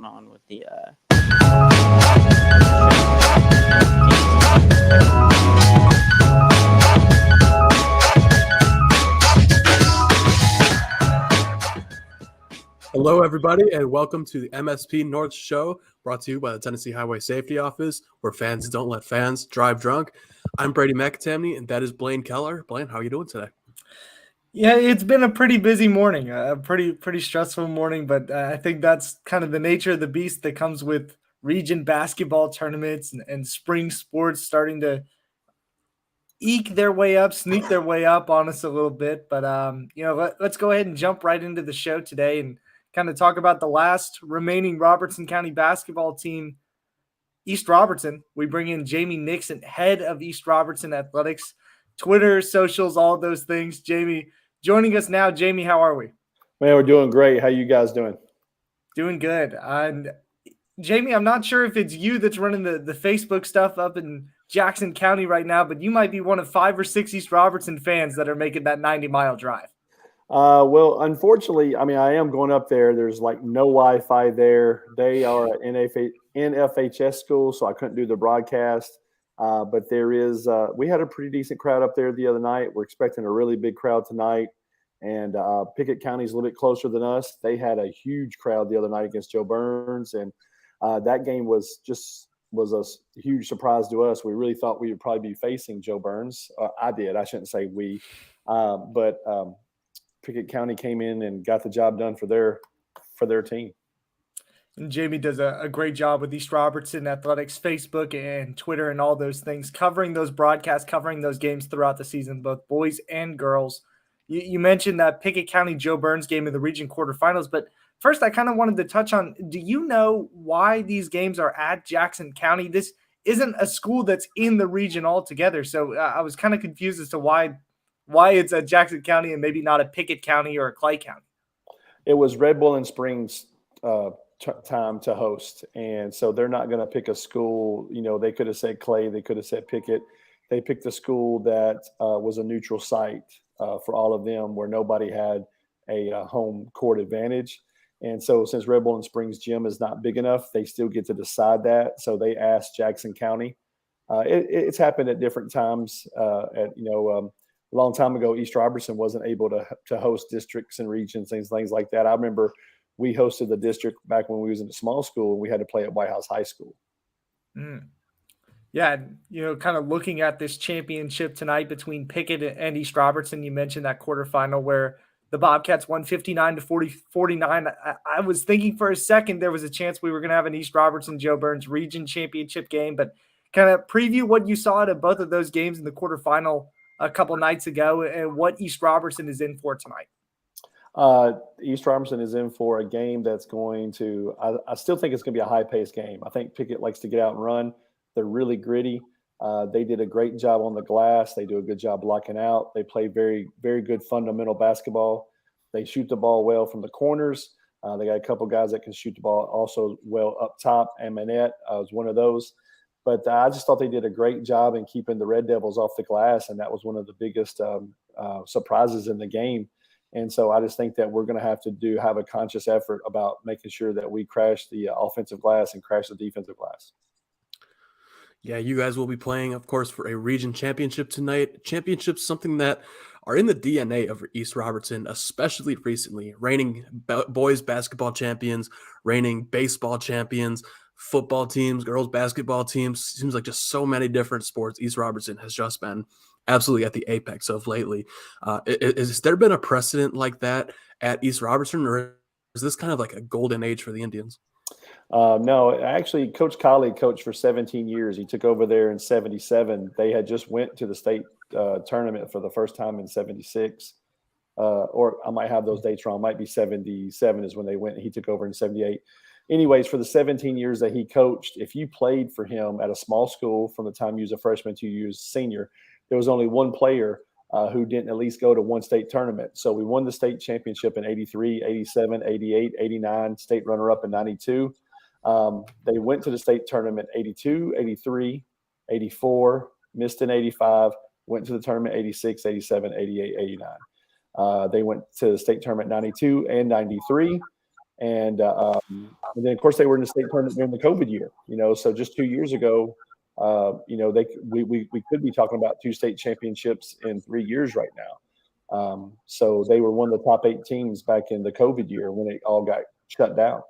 going on with the Hello, everybody, and welcome to the MSP North Show, brought to you by the Tennessee Highway Safety Office, where fans don't let fans drive drunk. I'm Brady McAtamney, and that is Blaine Keller. Blaine, how are you doing today? Yeah, it's been a pretty busy morning, a pretty stressful morning, but I think that's kind of the nature of the beast that comes with region basketball tournaments and spring sports starting to sneak their way up on us a little bit. But let's go ahead and jump right into the show today and kind of talk about the last remaining Robertson County basketball team, East Robertson. We bring in Jamie Nixon, head of East Robertson Athletics, Twitter, socials, all of those things. Jamie, joining us now. Jamie, how are we? Man, we're doing great. How you guys doing? Doing good. And Jamie, I'm not sure if it's you that's running the Facebook stuff up in Jackson County right now, but you might be one of 5 or 6 East Robertson fans that are making that 90-mile drive. Well, unfortunately, I mean, I am going up there. There's like no Wi-Fi there. They are an NFHS school, so I couldn't do the broadcast. But there is we had a pretty decent crowd up there the other night. We're expecting a really big crowd tonight. And Pickett County is a little bit closer than us. They had a huge crowd the other night against Joe Burns, and that game was a huge surprise to us. We really thought we would probably be facing Joe Burns. I did. I shouldn't say we, but Pickett County came in and got the job done for their team. And Jamie does a great job with East Robertson Athletics Facebook and Twitter and all those things, covering those broadcasts, covering those games throughout the season, both boys and girls. You mentioned that Pickett County Joe Burns game in the region quarterfinals, but first I kind of wanted to touch on, do you know why these games are at Jackson County? This isn't a school that's in the region altogether, so I was kind of confused as to why it's at Jackson County and maybe not a Pickett County or a Clay County. It was Red Bull and Springs time to host, and so they're not going to pick a school. You know, they could have said Clay, they could have said Pickett. They picked a school that was a neutral site for all of them, where nobody had a home court advantage. And so since Red Bull and Springs gym is not big enough, they still get to decide that. So they asked Jackson County. It's happened at different times. A long time ago, East Robertson wasn't able to host districts and regions, things like that. I remember we hosted the district back when we was in a small school, and we had to play at White House High School. Yeah, kind of looking at this championship tonight between Pickett and East Robertson, you mentioned that quarterfinal where the Bobcats won 59-49. I was thinking for a second there was a chance we were going to have an East Robertson Joe Burns region championship game, but kind of preview what you saw at both of those games in the quarterfinal a couple nights ago and what East Robertson is in for tonight. East Robertson is in for a game that's going to – I still think it's going to be a high-paced game. I think Pickett likes to get out and run. They're really gritty. They did a great job on the glass. They do a good job blocking out. They play very, very good fundamental basketball. They shoot the ball well from the corners. They got a couple guys that can shoot the ball also well up top, and Manette was one of those. But I just thought they did a great job in keeping the Red Devils off the glass, and that was one of the biggest surprises in the game. And so I just think that we're going to have a conscious effort about making sure that we crash the offensive glass and crash the defensive glass. Yeah, you guys will be playing, of course, for a region championship tonight. Championships, something that are in the DNA of East Robertson, especially recently. Reigning boys basketball champions, reigning baseball champions, football teams, girls basketball teams. Seems like just so many different sports. East Robertson has just been absolutely at the apex of lately. Has there been a precedent like that at East Robertson, or is this kind of like a golden age for the Indians? No, actually, Coach Colley coached for 17 years. He took over there in 77. They had just went to the state tournament for the first time in 76. Or I might have those dates wrong. It might be 77 is when they went. He took over in 78. Anyways, for the 17 years that he coached, if you played for him at a small school from the time you was a freshman to you was a senior, there was only one player who didn't at least go to one state tournament. So we won the state championship in 83, 87, 88, 89, state runner-up in 92. They went to the state tournament 82, 83, 84, missed in 85, went to the tournament 86, 87, 88, 89. They went to the state tournament 92 and 93. And then of course they were in the state tournament during the COVID year. So just 2 years ago, we could be talking about 2 state championships in 3 years right now. So they were one of the top 8 teams back in the COVID year when it all got shut down.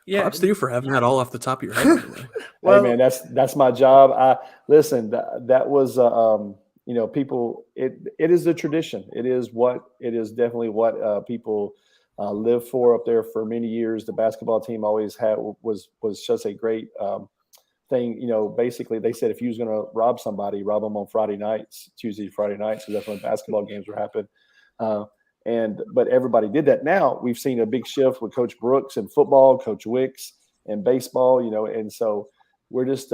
Yeah. Props to you for having that all off the top of your head, by the way. Well, Hey man, that's my job. Listen, that was people. It is a tradition. It is definitely what people live for up there for many years. The basketball team always was just a great thing. Basically they said if you was going to rob somebody, rob them on Friday nights, Tuesday, Friday nights, because that's when basketball games were happening. But everybody did that. Now we've seen a big shift with Coach Brooks in football, Coach Wicks in baseball, and so we're just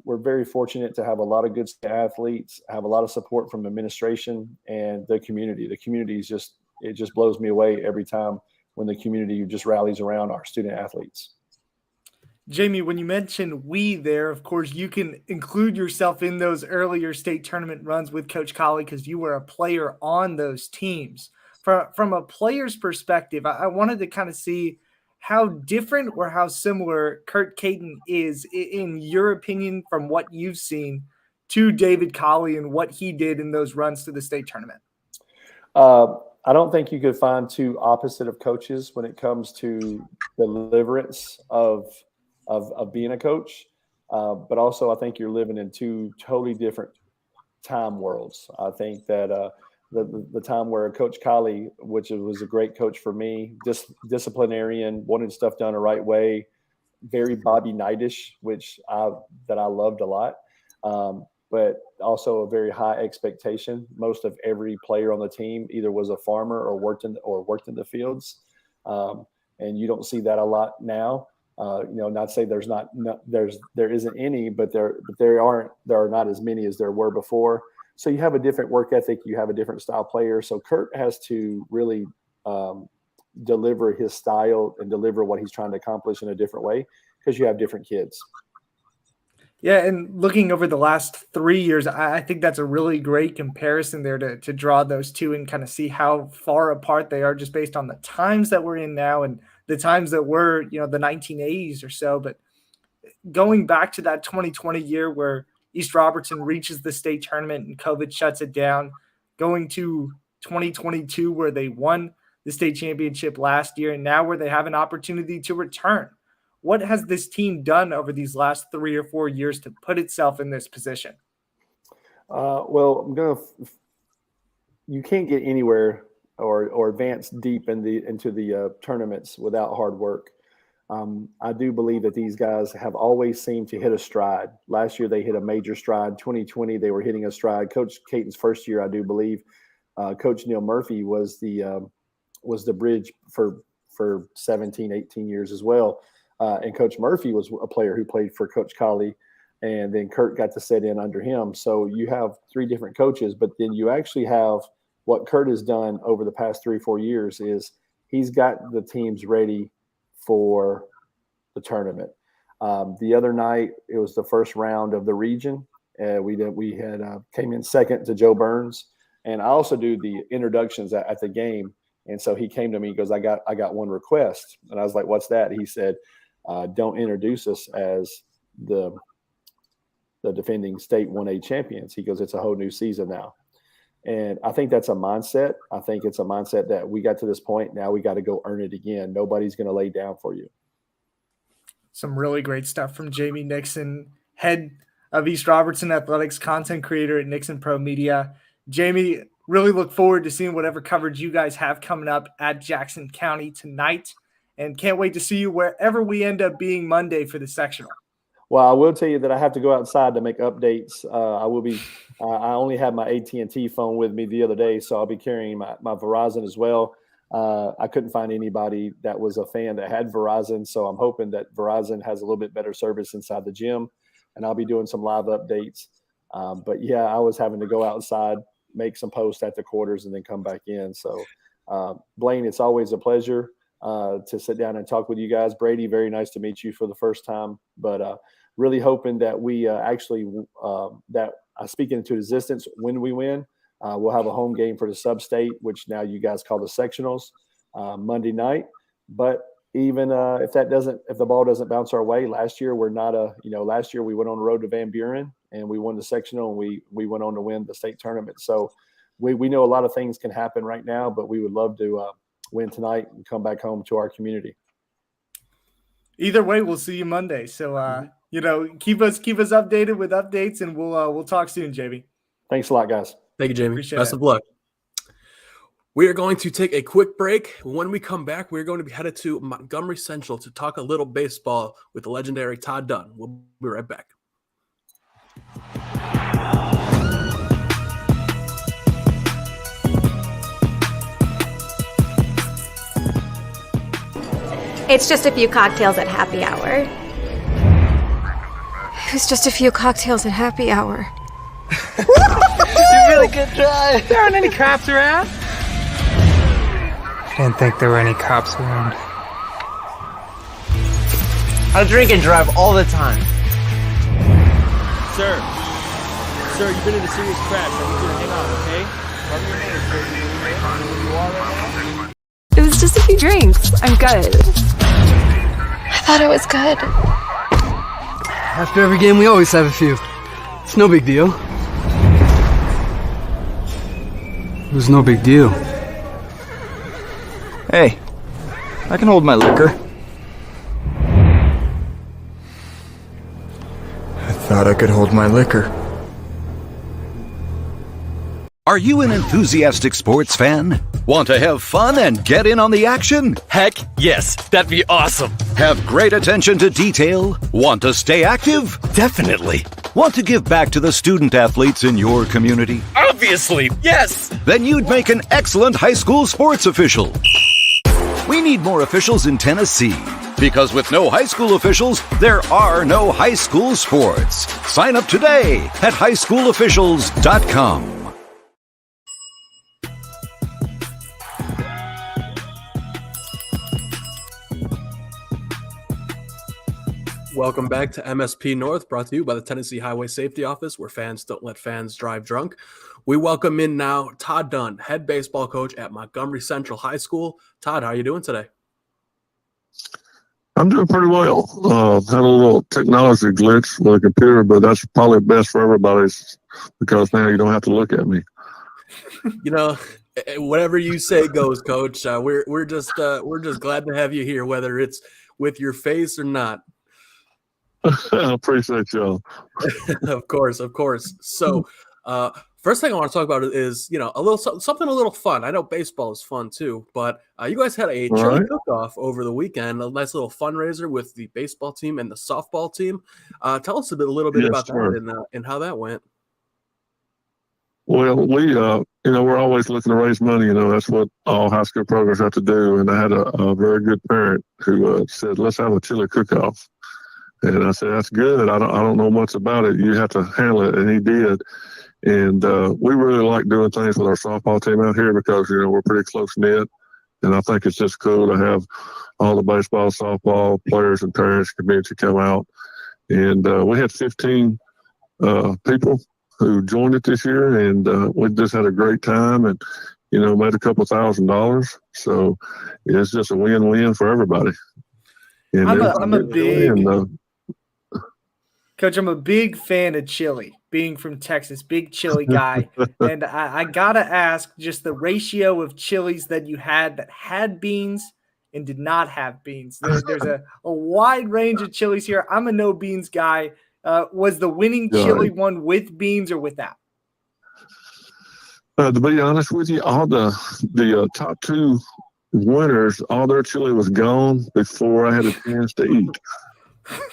we're very fortunate to have a lot of good athletes, have a lot of support from administration and the community. The community it just blows me away every time when the community just rallies around our student athletes. Jamie, when you mentioned we there, of course, you can include yourself in those earlier state tournament runs with Coach Colley because you were a player on those teams. From a player's perspective, I wanted to kind of see how different or how similar Kurt Caton is, in your opinion, from what you've seen, to David Colley and what he did in those runs to the state tournament. I don't think you could find 2 opposite of coaches when it comes to deliverance of being a coach. But also I think you're living in 2 totally different time worlds. I think that the time where Coach Colley, which was a great coach for me, disciplinarian, wanted stuff done the right way, very Bobby Knightish, which I loved a lot, but also a very high expectation. Most of every player on the team either was a farmer or worked in the fields, and you don't see that a lot now. Not to say there isn't any, but there are not as many as there were before. So you have a different work ethic, you have a different style player. So Kurt has to really deliver his style and deliver what he's trying to accomplish in a different way because you have different kids. Yeah, and looking over the last 3 years, I think that's a really great comparison there to draw those 2 and kind of see how far apart they are just based on the times that we're in now and the times that were, the 1980s or so. But going back to that 2020 year where East Robertson reaches the state tournament and COVID shuts it down, going to 2022 where they won the state championship last year and now where they have an opportunity to return. What has this team done over these last 3 or 4 years to put itself in this position? Well, you can't get anywhere or advance deep into the tournaments without hard work. I do believe that these guys have always seemed to hit a stride. Last year, they hit a major stride. 2020, they were hitting a stride. Coach Caton's first year, I do believe, Coach Neil Murphy was the bridge for 17, 18 years as well. And Coach Murphy was a player who played for Coach Colley, and then Kurt got to sit in under him. So you have 3 different coaches, but then you actually have what Kurt has done over the past 3-4 years is he's got the teams ready for the tournament. The other night, it was the first round of the region. We had came in second to Joe Burns, and I also do the introductions at the game. And so he came to me, he goes, I got one request. And I was like, what's that? He said, don't introduce us as the defending state 1A champions. He goes, it's a whole new season now. And I think that's a mindset. I think it's a mindset that we got to this point. Now we got to go earn it again. Nobody's going to lay down for you. Some really great stuff from Jamie Nixon, head of East Robertson Athletics, content creator at Nixon Pro Media. Jamie, really look forward to seeing whatever coverage you guys have coming up at Jackson County tonight, and can't wait to see you wherever we end up being Monday for the sectional. Well, I will tell you that I have to go outside to make updates. I will be. I only had my AT&T phone with me the other day, so I'll be carrying my Verizon as well. I couldn't find anybody that was a fan that had Verizon, so I'm hoping that Verizon has a little bit better service inside the gym, and I'll be doing some live updates. But yeah, I was having to go outside, make some posts at the quarters, and then come back in. So, Blaine, it's always a pleasure to sit down and talk with you guys. Brady, very nice to meet you for the first time, but really hoping that we that I speak into existence when we win. We'll have a home game for the sub-state, which now you guys call the sectionals, Monday night. But even if the ball doesn't bounce our way, last year last year we went on the road to Van Buren and we won the sectional, and we went on to win the state tournament. So we know a lot of things can happen right now, but we would love to win tonight and come back home to our community. Either way, we'll see you Monday. So keep us updated with updates, and we'll talk soon, JB. Thanks a lot, guys. Thank you, Jamie. Appreciate Best it. of luck. We are going to take a quick break. When we come back, we're going to be headed to Montgomery Central to talk a little baseball with the legendary Todd Dunn. We'll be right back. It's just a few cocktails at happy hour. It's just a few cocktails at happy hour. You really good drive. There aren't any cops around. Didn't think there were any cops around. I drink and drive all the time. Sir, you've been in a serious crash. I need you to hang on, okay? Tell me your name, sir. Where you are right now? It was just a few drinks. I'm good. I thought it was good. After every game, we always have a few. It's no big deal. It was no big deal. Hey, I can hold my liquor. I thought I could hold my liquor. Are you an enthusiastic sports fan? Want to have fun and get in on the action? Heck, yes. That'd be awesome. Have great attention to detail? Want to stay active? Definitely. Want to give back to the student athletes in your community? Obviously, yes. Then you'd make an excellent high school sports official. We need more officials in Tennessee. Because with no high school officials, there are no high school sports. Sign up today at highschoolofficials.com. Welcome back to MSP North, brought to you by the Tennessee Highway Safety Office, where fans don't let fans drive drunk. We welcome in now Todd Dunn, head baseball coach at Montgomery Central High School. Todd, how are you doing today? I'm doing pretty well. Had a little technology glitch with a computer, but that's probably best for everybody because now you don't have to look at me. Whatever you say goes, Coach. We're just glad to have you here, whether it's with your face or not. I appreciate y'all. Of course. So, first thing I want to talk about is, something a little fun. I know baseball is fun too, but you guys had a chili cook-off over the weekend, a nice little fundraiser with the baseball team and the softball team. Tell us a little bit about that and how that went. Well, we're always looking to raise money. That's what all high school programs have to do. And I had a very good parent who said, "Let's have a chili cook-off." And I said, "That's good. I don't know much about it. You have to handle it." And he did. And we really like doing things with our softball team out here because, we're pretty close-knit. And I think it's just cool to have all the baseball, softball players and parents, community come out. And we had 15 people who joined it this year. And we just had a great time and, made a couple $1,000. So it's just a win-win for everybody. And Coach, I'm a big fan of chili, being from Texas, big chili guy. And I got to ask just the ratio of chilies that you had that had beans and did not have beans. There's a wide range of chilies here. I'm a no beans guy. Was the winning chili one with beans or without? To be honest with you, all the top two winners, all their chili was gone before I had a chance to eat.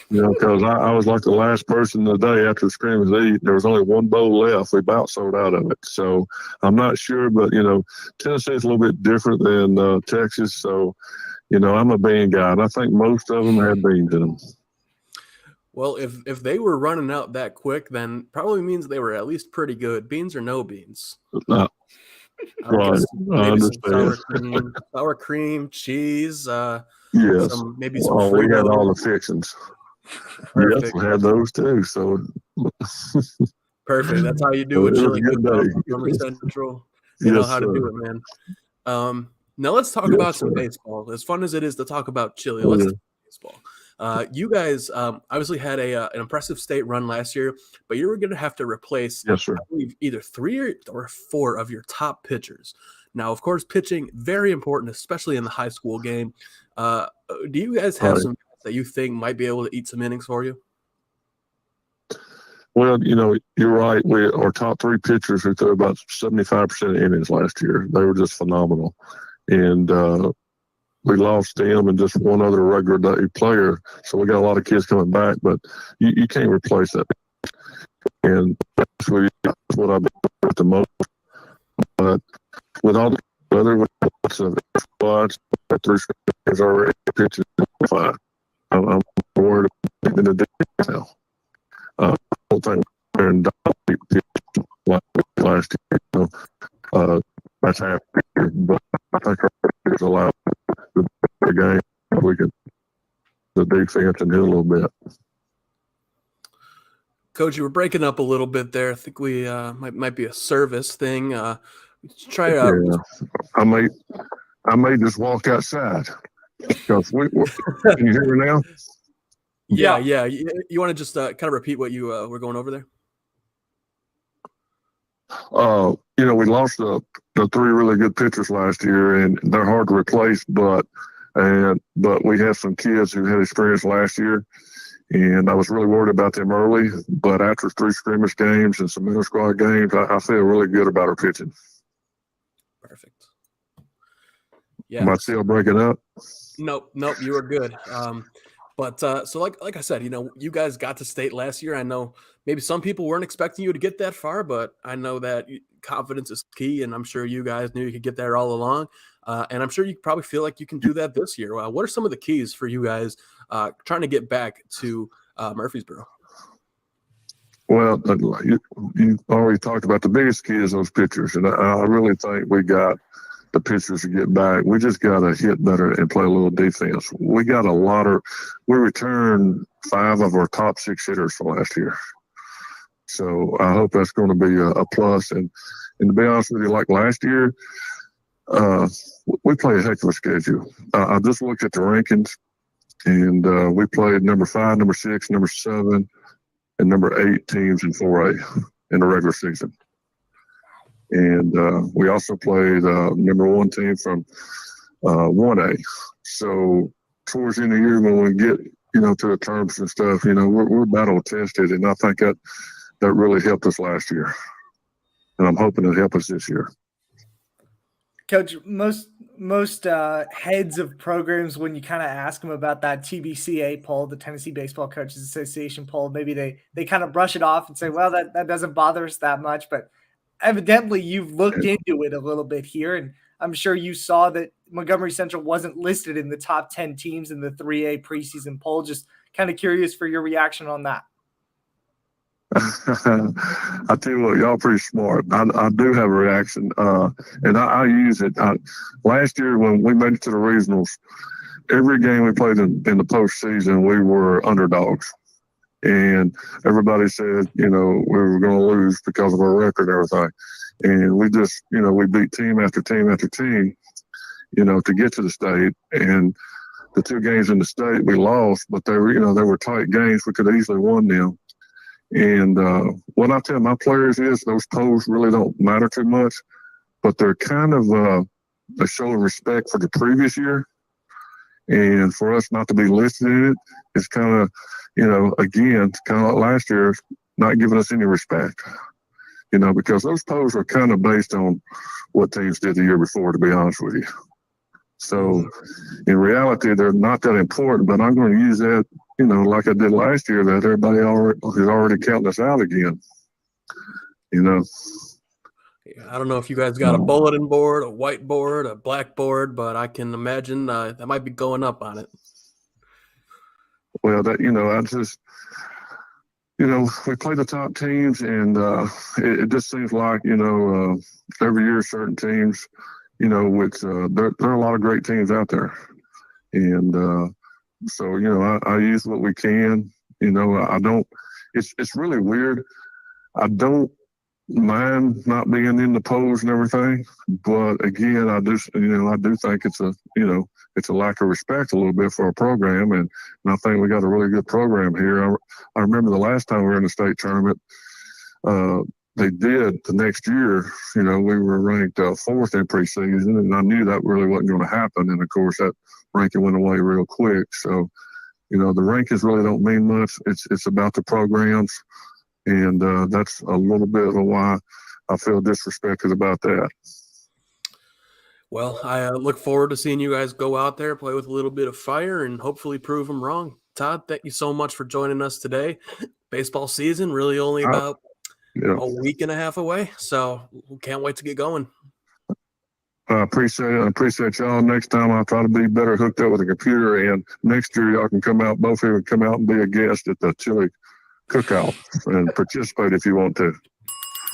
Because I was like the last person of the day after the scrimmage eat. There was only one bowl left. We about sold out of it. So I'm not sure, but, Tennessee is a little bit different than Texas. So, I'm a bean guy, and I think most of them had beans in them. Well, if they were running out that quick, then probably means they were at least pretty good. Beans or no beans? Right. I understand. Sour cream, cheese. Yes. Maybe some we had all the fixings. Yes, we had those too. So perfect. That's how you do it. Chili good day. Montgomery Central. You know how to do it, man. Now let's talk Yes, about some sir. baseball. As fun as it is to talk about Chile, Oh, let's yeah. talk baseball. You guys obviously had an impressive state run last year, but you were going to have to replace, Yes, sir. I believe, either 3 or 4 of your top pitchers. Now, of course, pitching very important, especially in the high school game. Do you guys have Right. some guys that you think might be able to eat some innings for you? Well, you're right. Our top 3 pitchers who threw about 75% innings last year. They were just phenomenal. And we lost them and just one other regular day player. So we got a lot of kids coming back, but you can't replace that. And that's what I've been with the most. But with all the other squads, 3 is already pitching fine. I'm worried about the detail. I don't think we're in last year. That's happy, but I think our is allowed the game. We could the defense and hit a little bit. Coach, you were breaking up a little bit there. I think we might be a service thing. Try. Yeah, I may just walk outside because can you hear me now? Yeah. You want to just kind of repeat what you were going over there? We lost the 3 really good pitchers last year, and they're hard to replace. But we have some kids who had experience last year, and I was really worried about them early. But after 3 scrimmage games and some inter squad games, I feel really good about our pitching. Perfect. Yeah. Am I still breaking up? Nope, you were good. But so like I said, you guys got to state last year. I know maybe some people weren't expecting you to get that far, but I know that confidence is key, and I'm sure you guys knew you could get there all along. And I'm sure you probably feel like you can do that this year. What are some of the keys for you guys trying to get back to Murfreesboro? Well, you already talked about the biggest key is those pitchers, and I really think we got the pitchers to get back. We just got to hit better and play a little defense. We returned 5 of our top 6 hitters from last year. So I hope that's going to be a plus. And to be honest with you, like last year, we played a heck of a schedule. I just looked at the rankings, and we played number 5, number 6, number 7, and number 8 teams in 4A in the regular season. And we also played number 1 team from 1A. So towards the end of the year, when we get to the terms and stuff, we're battle tested, and I think that really helped us last year, and I'm hoping it'll help us this year. Coach, most heads of programs, when you kind of ask them about that TBCA poll, the Tennessee Baseball Coaches Association poll, maybe they kind of brush it off and say, well, that doesn't bother us that much. But evidently you've looked into it a little bit here, and I'm sure you saw that Montgomery Central wasn't listed in the top 10 teams in the 3A preseason poll. Just kind of curious for your reaction on that. I tell you what, y'all pretty smart. I do have a reaction, and I use it. Last year when we made it to the regionals, every game we played in the postseason, we were underdogs. And everybody said, we were going to lose because of our record and everything. And we just, we beat team after team after team, to get to the state. And the 2 games in the state we lost, but they were tight games. We could have easily won them. And what I tell my players is those polls really don't matter too much, but they're kind of a show of respect for the previous year. And for us not to be listed in it, it's kind of, again, kind of like last year, not giving us any respect, because those polls are kind of based on what teams did the year before, to be honest with you. So in reality, they're not that important, but I'm going to use that, like I did last year, that everybody is already counting us out again, I don't know if you guys got a bulletin board, a whiteboard, a blackboard, but I can imagine that might be going up on it. Well, I just, we play the top teams, and it just seems like, every year certain teams, there are a lot of great teams out there. And so, I use what we can. I don't, it's really weird. I don't mind not being in the polls and everything. But again, I do think it's a lack of respect a little bit for our program, and I think we got a really good program here. I remember the last time we were in the state tournament, they did the next year. We were ranked fourth in preseason, and I knew that really wasn't going to happen. And of course, that ranking went away real quick. So, the rankings really don't mean much. It's about the programs. And that's a little bit of why I feel disrespected about that. Well, I look forward to seeing you guys go out there, play with a little bit of fire, and hopefully prove them wrong. Todd, thank you so much for joining us today. Baseball season really only about a week and a half away, so we can't wait to get going. I appreciate y'all. Next time I'll try to be better hooked up with a computer, and next year y'all can both of you come out and be a guest at the chili cookout and participate if you want to.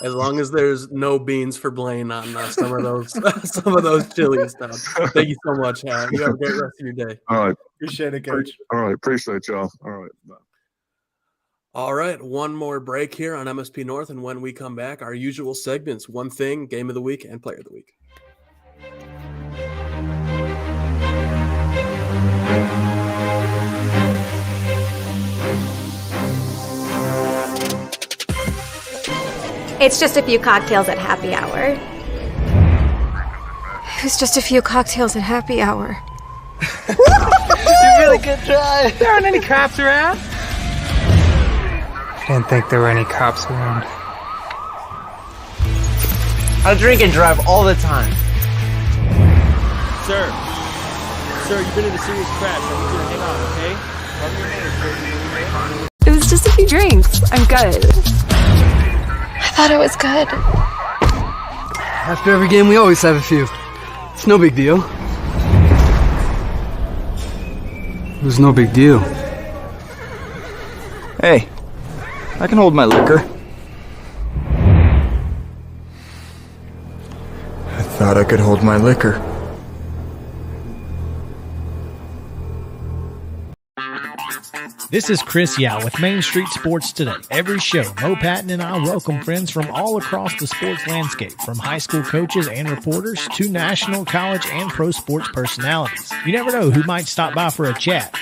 As long as there's no beans for Blaine on some of those chilies. Thank you so much. You have a great rest of your day. All right. Appreciate it, Coach. All right. Appreciate y'all. All right. Bye. All right. One more break here on MSP North. And when we come back, our usual segments, One Thing, Game of the Week, and Player of the Week. It's just a few cocktails at happy hour. It was just a few cocktails at happy hour. You really good drive. There aren't any cops around. I didn't think there were any cops around. I drink and drive all the time. Sir, you've been in a serious crash. I need you to hang on, okay? Cover your nose. It was just a few drinks. I'm good. I thought it was good. After every game, we always have a few. It's no big deal. It was no big deal. Hey, I can hold my liquor. I thought I could hold my liquor. This is Chris Yao with Main Street Sports Today. Every show, Mo Patton and I welcome friends from all across the sports landscape, from high school coaches and reporters to national, college, and pro sports personalities. You never know who might stop by for a chat.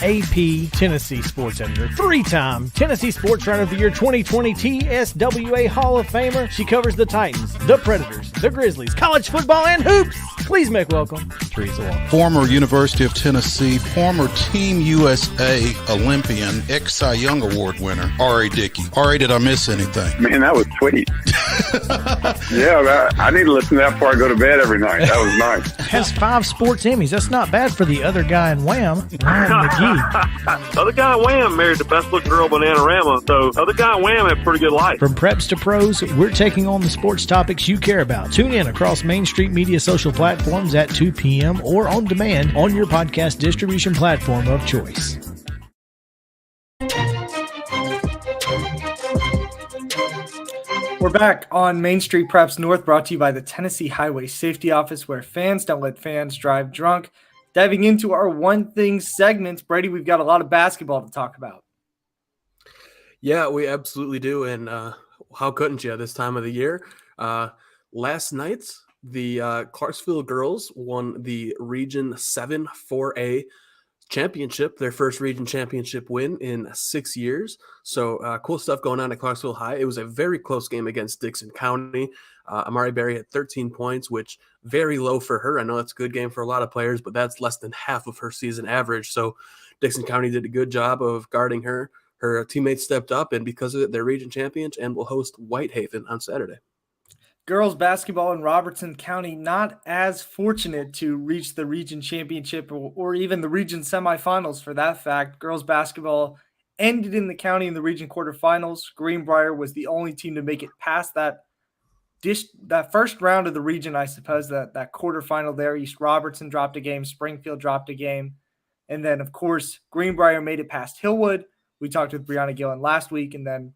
AP Tennessee Sports Editor, three-time Tennessee Sports Writer of the Year 2020 TSWA Hall of Famer. She covers the Titans, the Predators, the Grizzlies, college football, and hoops. Please make welcome Teresa Walker. Former University of Tennessee, former Team USA Olympian, ex-Cy Young Award winner, R.A. Dickey. R.A., did I miss anything? Man, that was sweet. Yeah, I need to listen to that before I go to bed every night. That was nice. Has 5 sports Emmys. That's not bad for the other guy in Wham, Ryan McGee. Other guy in Wham married the best looking girl Bananarama, so other guy in Wham had a pretty good life. From preps to pros, we're taking on the sports topics you care about. Tune in across Main Street Media social platforms at 2 p.m. or on demand on your podcast distribution platform of choice. We're back on Main Street Preps North, brought to you by the Tennessee Highway Safety Office, where fans don't let fans drive drunk. Diving into our One Thing segments, Brady, we've got a lot of basketball to talk about. Yeah, we absolutely do. And how couldn't you this time of the year? Last night, the Clarksville girls won the Region 7 4A championship, their first region championship win in 6 years. So cool stuff going on at Clarksville High. It was a very close game against Dixon County. Amari Berry had 13 points, which very low for her. I know it's a good game for a lot of players, but that's less than half of her season average. So Dixon County did a good job of guarding her. Her teammates stepped up, and because of it, they're region champions and will host Whitehaven on Saturday. Girls basketball in Robertson County not as fortunate to reach the region championship or even the region semifinals for that fact. Girls basketball ended in the county in the region quarterfinals. Greenbrier was the only team to make it past that first round of the region, I suppose, that quarterfinal there. East Robertson dropped a game. Springfield dropped a game. And then, of course, Greenbrier made it past Hillwood. We talked with Brianna Gillen last week, and then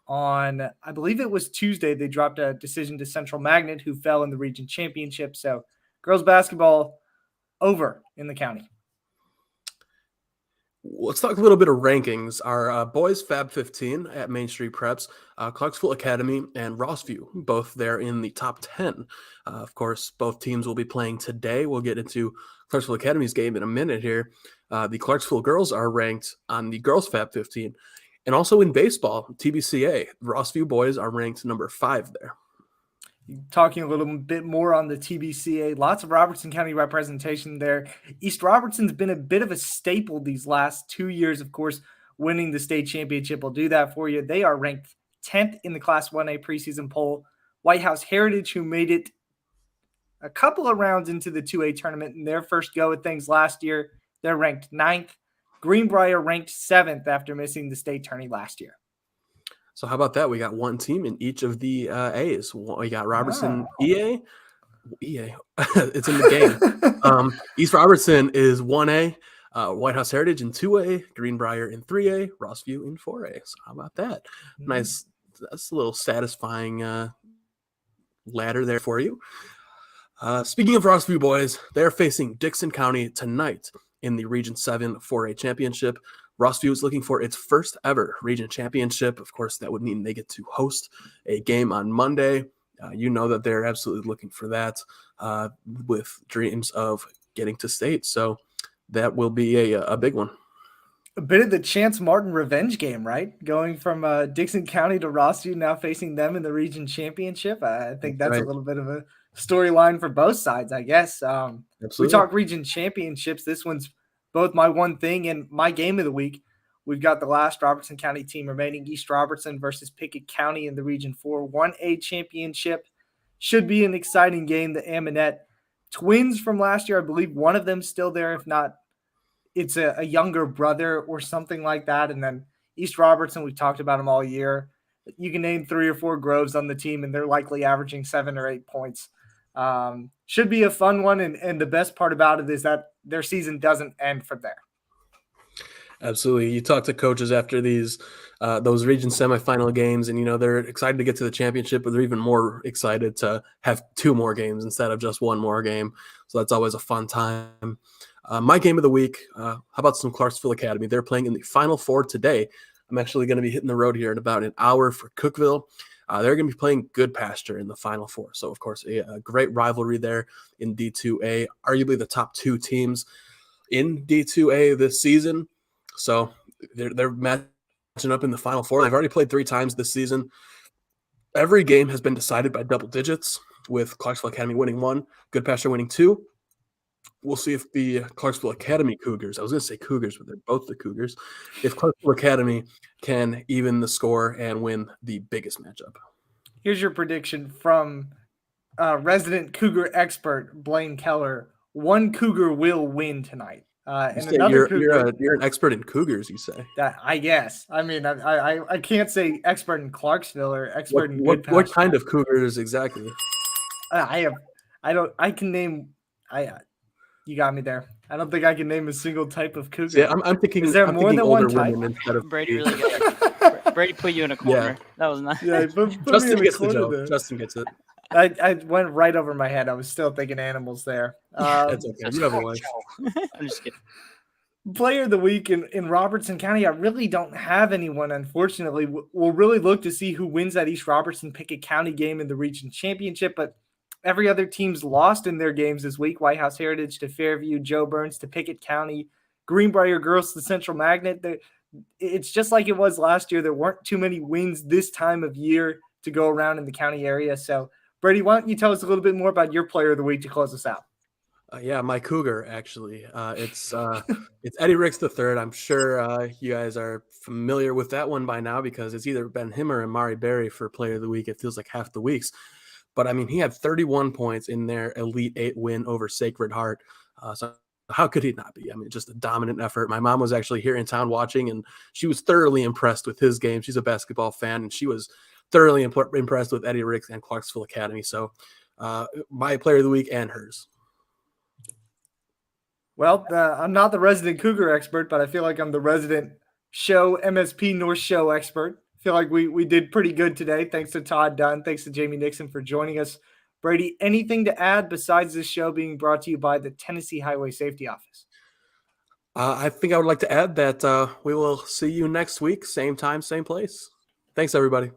on, I believe it was Tuesday, they dropped a decision to Central Magnet, who fell in the region championship. So girls basketball over in the county. Let's talk a little bit of rankings. Our boys Fab 15 at Main Street Preps, Clarksville Academy, and Rossview, both there in the top 10. Of course, both teams will be playing today. We'll get into Clarksville Academy's game in a minute here. The Clarksville girls are ranked on the girls Fab 15. And also in baseball, TBCA, Rossview boys are ranked number 5 there. Talking a little bit more on the TBCA, lots of Robertson County representation there. East Robertson's been a bit of a staple these last 2 years, of course, winning the state championship will do that for you. They are ranked 10th in the Class 1A preseason poll. White House Heritage, who made it a couple of rounds into the 2A tournament in their first go at things last year, they're ranked 9th. Greenbrier ranked 7th after missing the state tourney last year. So how about that? We got one team in each of the A's. We got Robertson EA. It's in the game. East Robertson is 1A, White House Heritage in 2A, Greenbrier in 3A, Rossview in 4A. So how about that? Nice. That's a little satisfying ladder there for you. Speaking of Rossview boys, they're facing Dixon County tonight in the Region 7 4A championship. Rossview is looking for its first ever region championship. Of course, that would mean they get to host a game on Monday. You know that they're absolutely looking for that with dreams of getting to state. So that will be a big one. A bit of the Chance Martin revenge game, right? Going from Dixon County to Rossview, now facing them in the region championship. I think that's right. A little bit of a storyline for both sides, I guess. We talk region championships. This one's both my one thing and my game of the week. We've got the last Robertson County team remaining, East Robertson versus Pickett County in the Region 4 1A championship. Should be an exciting game. The Aminette twins from last year, I believe one of them still there. If not, it's a younger brother or something like that. And then East Robertson, we've talked about them all year. You can name 3 or 4 Groves on the team, and they're likely averaging 7 or 8 points. Should be a fun one, and the best part about it is that their season doesn't end from there. Absolutely. You talk to coaches after those region semifinal games, and they're excited to get to the championship, but they're even more excited to have 2 more games instead of just 1 more game. So that's always a fun time. My game of the week, how about some Clarksville Academy? They're playing in the Final Four today. I'm actually going to be hitting the road here in about an hour for Cookeville. They're going to be playing Good Pasture in the Final Four. So, of course, a great rivalry there in D2A, arguably the top 2 teams in D2A this season. So they're matching up in the Final Four. They've already played 3 times this season. Every game has been decided by double digits, with Clarksville Academy winning 1, Good Pasture winning 2. We'll see if the Clarksville Academy Cougars, I was going to say Cougars, but they're both the Cougars, if Clarksville Academy can even the score and win the biggest matchup. Here's your prediction from resident Cougar expert Blaine Keller. 1 Cougar will win tonight. And another Cougar, you're an expert in Cougars, you say? That I guess. I mean, I can't say expert in Clarksville or expert in Good Pasture. What kind of Cougars exactly? You got me there. I don't think I can name a single type of cougar. Yeah, I'm thinking. Is there I'm more than one type? Brady really got Brady put you in a corner. Yeah. That was nice. Yeah, Justin gets the joke. Justin gets it. I went right over my head. I was still thinking animals there. That's okay. You have a life. I'm just kidding. Player of the week in Robertson County, I really don't have anyone, unfortunately. We'll really look to see who wins that East Robertson Pickett County game in the region championship, but every other team's lost in their games this week. White House Heritage to Fairview, Joe Burns to Pickett County, Greenbrier girls to Central Magnet. It's just like it was last year. There weren't too many wins this time of year to go around in the county area. So, Brady, why don't you tell us a little bit more about your player of the week to close us out? Yeah, my Cougar, actually. It's Eddie Ricks III. I'm sure you guys are familiar with that one by now because it's either been him or Amari Berry for player of the week. It feels like half the weeks. But, I mean, he had 31 points in their Elite 8 win over Sacred Heart. So how could he not be? I mean, just a dominant effort. My mom was actually here in town watching, and she was thoroughly impressed with his game. She's a basketball fan, and she was thoroughly impressed with Eddie Ricks and Clarksville Academy. So my player of the week and hers. Well, I'm not the resident Cougar expert, but I feel like I'm the resident show MSP North Show expert. I feel like we did pretty good today. Thanks to Todd Dunn. Thanks to Jamie Nixon for joining us. Brady, anything to add besides this show being brought to you by the Tennessee Highway Safety Office? I think I would like to add that we will see you next week, same time, same place. Thanks, everybody.